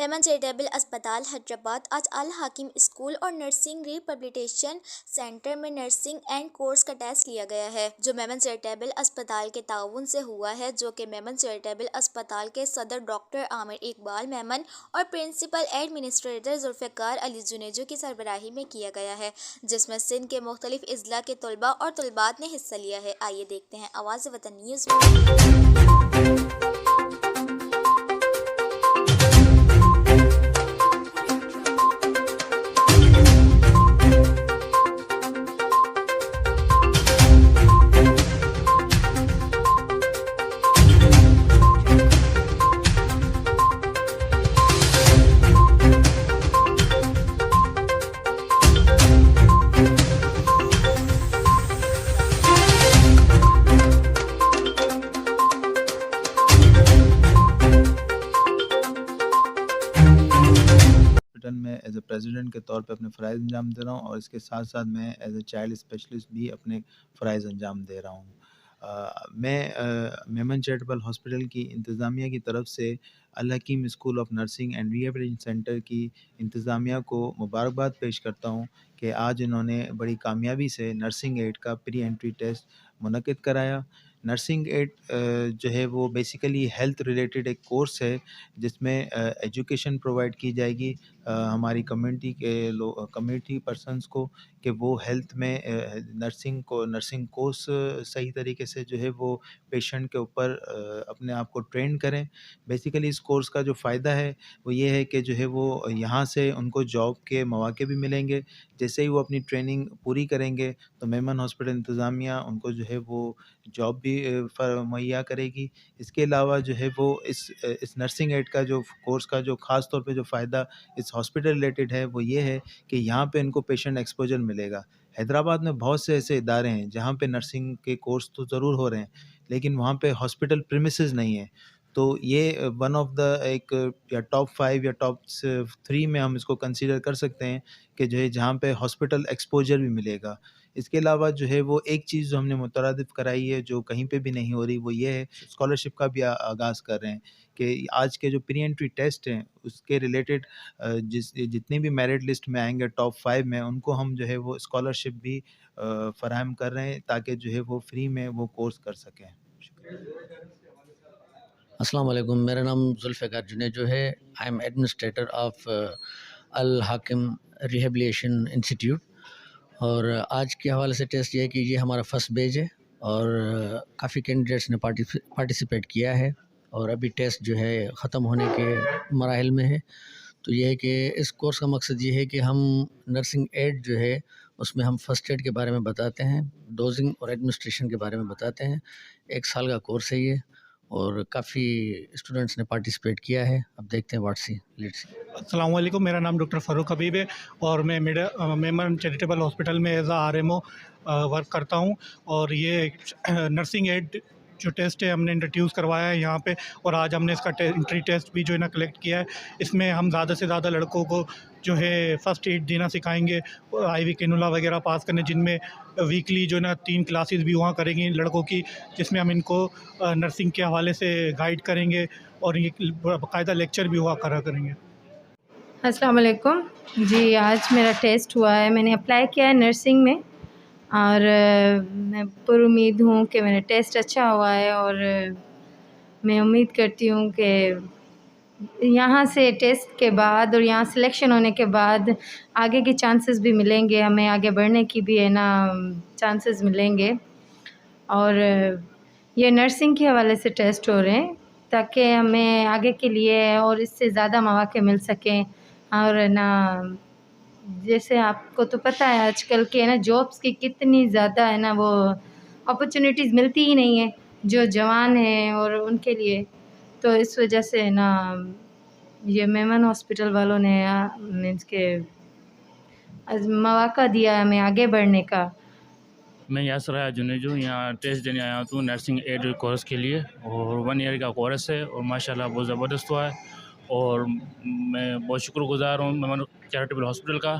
Memon charitable اسپتال حیدرآباد آج al-Hakim school اور نرسنگ ریہیبلیٹیشن سینٹر میں نرسنگ اینڈ کورس کا ٹیسٹ لیا گیا ہے، جو میمن چیریٹیبل اسپتال کے تعاون سے ہوا ہے، جو کہ میمن چیریٹیبل اسپتال کے صدر ڈاکٹر عامر اقبال میمن اور پرنسپل ایڈمنسٹریٹر ذوالفقار علی جنیجو کی سربراہی میں کیا گیا ہے، جس میں سندھ کے مختلف اضلاع کے طلباء اور طالبات نے حصہ لیا ہے۔ آئیے دیکھتے ہیں آواز وطن نیوز میں۔ میں ایز اے پریزیڈنٹ کے طور پہ اپنے فرائض انجام دے رہا ہوں، اور اس کے ساتھ ساتھ میں ایز اے چائلڈ اسپیشلسٹ بھی اپنے فرائض انجام دے رہا ہوں۔ میں میمن چیریٹیبل ہاسپٹل کی انتظامیہ کی طرف سے الحکیم school of nursing and rehabilitation centre کی انتظامیہ کو مبارکباد پیش کرتا ہوں کہ آج انہوں نے بڑی کامیابی سے نرسنگ ایڈ کا پری انٹری ٹیسٹ منعقد کرایا۔ نرسنگ ایڈ جو ہے وہ بیسیکلی ہیلتھ ریلیٹڈ ایک کورس ہے، جس میں ایجوکیشن پرووائڈ کی جائے گی ہماری کمیونٹی پرسنس کو، کہ وہ ہیلتھ میں نرسنگ کورس صحیح طریقے سے جو ہے وہ پیشنٹ کے اوپر اپنے آپ کو ٹرین کریں۔ بیسیکلی اس کورس کا جو فائدہ ہے وہ یہ ہے کہ جو ہے وہ یہاں سے ان کو جاب کے مواقع بھی ملیں گے۔ جیسے ہی وہ اپنی ٹریننگ پوری کریں گے تو میمن ہاسپٹل انتظامیہ ان کو جو ہے وہ جاب بھی مہیا کرے گی۔ اس کے علاوہ جو ہے وہ اس نرسنگ ایڈ کا جو کورس کا جو خاص طور پہ جو فائدہ اس ہاسپٹل ریلیٹڈ ہے وہ یہ ہے کہ یہاں پہ ان کو پیشنٹ ایکسپوجر ملے گا۔ حیدرآباد میں بہت سے ایسے ادارے ہیں جہاں پہ نرسنگ کے کورس تو ضرور ہو رہے ہیں، لیکن وہاں پہ ہاسپٹل پریمیسز نہیں ہے۔ تو یہ ون آف دا ایک یا ٹاپ 5 یا ٹاپ 3 میں ہم اس کو کنسیڈر کر سکتے ہیں کہ جو ہے جہاں پہ ہاسپٹل ایکسپوجر بھی ملے گا۔ اس کے علاوہ جو ہے وہ ایک چیز جو ہم نے مترادف کرائی ہے جو کہیں پہ بھی نہیں ہو رہی، وہ یہ ہے اسکالرشپ کا بھی آغاز کر رہے ہیں کہ آج کے جو پری انٹری ٹیسٹ ہیں اس کے ریلیٹڈ جتنے بھی میرٹ لسٹ میں آئیں گے ٹاپ 5 میں، ان کو ہم جو ہے وہ اسکالرشپ بھی فراہم کر رہے ہیں تاکہ جو ہے وہ فری میں وہ کورس کر سکیں۔ السلام علیکم، میرا نام ذوالفقار جنیجو ہے۔ I am administrator of Al-Hakim rehabilitation institute, اور آج کے حوالے سے ٹیسٹ یہ ہے کہ یہ ہمارا فرسٹ بیچ ہے اور کافی کینڈیڈیٹس نے پارٹیسپیٹ کیا ہے، اور ابھی ٹیسٹ جو ہے ختم ہونے کے مراحل میں ہے۔ تو یہ ہے کہ اس کورس کا مقصد یہ ہے کہ ہم نرسنگ ایڈ جو ہے اس میں ہم فرسٹ ایڈ کے بارے میں بتاتے ہیں، ڈوزنگ اور ایڈمنسٹریشن کے بارے میں بتاتے ہیں۔ 1 سال کا کورس ہے یہ، اور کافی اسٹوڈنٹس نے پارٹیسپیٹ کیا ہے۔ اب دیکھتے ہیں لیٹس سی۔ السلام علیکم، میرا نام ڈاکٹر فاروق حبیب ہے اور میں میمن چیریٹیبل ہاسپٹل میں ایز اے RMO ورک کرتا ہوں، اور یہ نرسنگ ایڈ جو ٹیسٹ ہے ہم نے انٹروڈیوس کروایا ہے یہاں پہ، اور آج ہم نے اس کا انٹری ٹیسٹ بھی جو ہے نا کلیکٹ کیا ہے۔ اس میں ہم زیادہ سے زیادہ لڑکوں کو جو ہے فرسٹ ایڈ دینا سکھائیں گے، IV کینولا وغیرہ پاس کرنے، جن میں ویکلی جو ہے نا 3 کلاسز بھی وہاں کریں گے لڑکوں کی، جس میں ہم ان کو نرسنگ کے حوالے سے گائیڈ کریں گے، اور یہ باقاعدہ لیکچر بھی ہوا کریں گے۔ السلام علیکم جی، آج میرا ٹیسٹ ہوا ہے، میں نے اپلائی کیا ہے نرسنگ میں، اور میں پر امید ہوں کہ میرا ٹیسٹ اچھا ہوا ہے، اور میں امید کرتی ہوں کہ یہاں سے ٹیسٹ کے بعد اور یہاں سلیکشن ہونے کے بعد آگے کے چانسز بھی ملیں گے، ہمیں آگے بڑھنے کی بھی ہے نا چانسز ملیں گے، اور یہ نرسنگ کے حوالے سے ٹیسٹ ہو رہے ہیں تاکہ ہمیں آگے کے لیے اور اس سے زیادہ مواقع مل سکیں۔ اور نا جیسے آپ کو تو پتہ ہے آج کل کے نا جابس کی کتنی زیادہ ہے نا وہ اپرچونیٹیز ملتی ہی نہیں ہیں جو جوان ہیں اور ان کے لیے، تو اس وجہ سے نا یہ میمن ہاسپٹل والوں نے مینس کے مواقع دیا ہے ہمیں آگے بڑھنے کا۔ میں یاسر جنیجو یہاں ٹیسٹ دینے آیا ہوں نرسنگ ایڈ کورس کے لیے، اور 1 ایئر کا کورس ہے، اور ماشاءاللہ بہت زبردست ہوا ہے، اور میں بہت شکر گزار ہوں میمن چیریٹیبل ہاسپٹل کا۔